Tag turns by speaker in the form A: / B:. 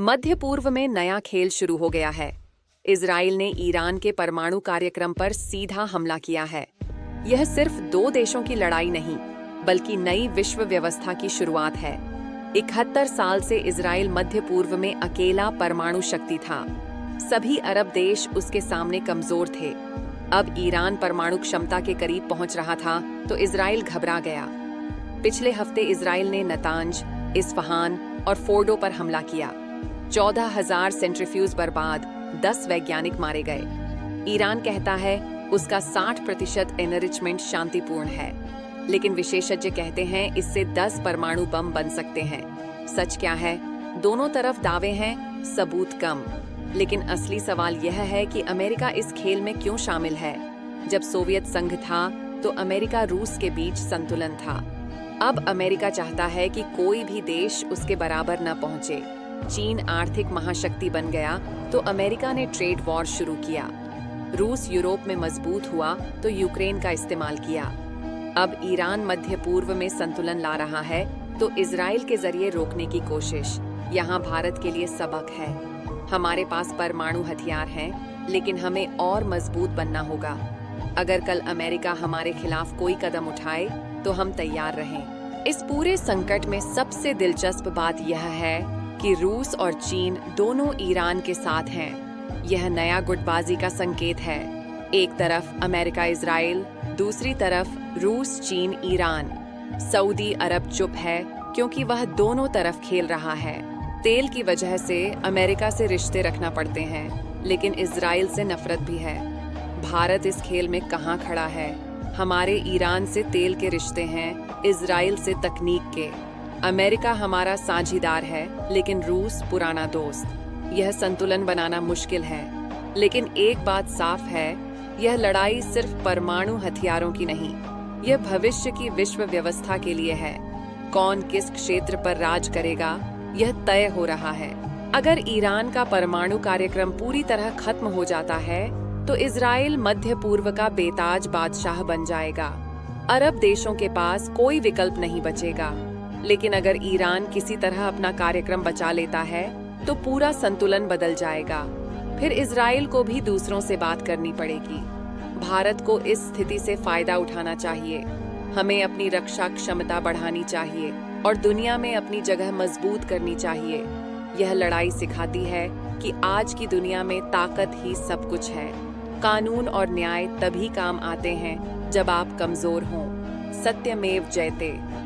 A: मध्य पूर्व में नया खेल शुरू हो गया है। इजराइल ने ईरान के परमाणु कार्यक्रम पर सीधा हमला किया है। यह सिर्फ दो देशों की लड़ाई नहीं, बल्कि नई विश्व व्यवस्था की शुरुआत है। 71 साल से इजराइल मध्य पूर्व में अकेला परमाणु शक्ति था। सभी अरब देश उसके सामने कमजोर थे। अब ईरान परमाणु क्षमता के करीब पहुंच रहा था, तो इजराइल घबरा गया। पिछले हफ्ते इजराइल ने नतांज, इस्फहान और फोर्डो पर हमला किया। 14,000 सेंट्रीफ्यूज बर्बाद, 10 वैज्ञानिक मारे गए। ईरान कहता है उसका 60% एनरिचमेंट शांतिपूर्ण है, लेकिन विशेषज्ञ कहते हैं इससे 10 परमाणु बम बन सकते हैं। सच क्या है? दोनों तरफ दावे हैं, सबूत कम। लेकिन असली सवाल यह है कि अमेरिका इस खेल में क्यों शामिल है? जब सोवियत संघ था तो अमेरिका रूस के बीच संतुलन था। अब अमेरिका चाहता है कि कोई भी देश उसके बराबर न पहुंचे। चीन आर्थिक महाशक्ति बन गया तो अमेरिका ने ट्रेड वॉर शुरू किया। रूस यूरोप में मजबूत हुआ तो यूक्रेन का इस्तेमाल किया। अब ईरान मध्य पूर्व में संतुलन ला रहा है तो इजराइल के जरिए रोकने की कोशिश। यहाँ भारत के लिए सबक है। हमारे पास परमाणु हथियार हैं, लेकिन हमें और मजबूत बनना होगा। अगर कल अमेरिका हमारे खिलाफ कोई कदम उठाए तो हम तैयार रहें। इस पूरे संकट में सबसे दिलचस्प बात यह है कि रूस और चीन दोनों ईरान के साथ हैं। यह नया गुटबाजी का संकेत है। एक तरफ अमेरिका इजराइल, दूसरी तरफ रूस चीन ईरान। सऊदी अरब चुप है क्योंकि वह दोनों तरफ खेल रहा है। तेल की वजह से अमेरिका से रिश्ते रखना पड़ते हैं, लेकिन इजराइल से नफरत भी है। भारत इस खेल में कहाँ खड़ा है? हमारे ईरान से तेल के रिश्ते हैं, इजराइल से तकनीक के। अमेरिका हमारा साझीदार है, लेकिन रूस पुराना दोस्त। यह संतुलन बनाना मुश्किल है, लेकिन एक बात साफ है, यह लड़ाई सिर्फ परमाणु हथियारों की नहीं, यह भविष्य की विश्व व्यवस्था के लिए है। कौन किस क्षेत्र पर राज करेगा, यह तय हो रहा है। अगर ईरान का परमाणु कार्यक्रम पूरी तरह खत्म हो जाता है, तो इजराइल मध्य पूर्व का बेताज बादशाह बन जाएगा। अरब देशों के पास कोई विकल्प नहीं बचेगा। लेकिन अगर ईरान किसी तरह अपना कार्यक्रम बचा लेता है, तो पूरा संतुलन बदल जाएगा। फिर इजराइल को भी दूसरों से बात करनी पड़ेगी। भारत को इस स्थिति से फायदा उठाना चाहिए। हमें अपनी रक्षा क्षमता बढ़ानी चाहिए और दुनिया में अपनी जगह मजबूत करनी चाहिए। यह लड़ाई सिखाती है कि आज की दुनिया में ताकत ही सब कुछ है। कानून और न्याय तभी काम आते हैं जब आप कमजोर हों। सत्यमेव जयते।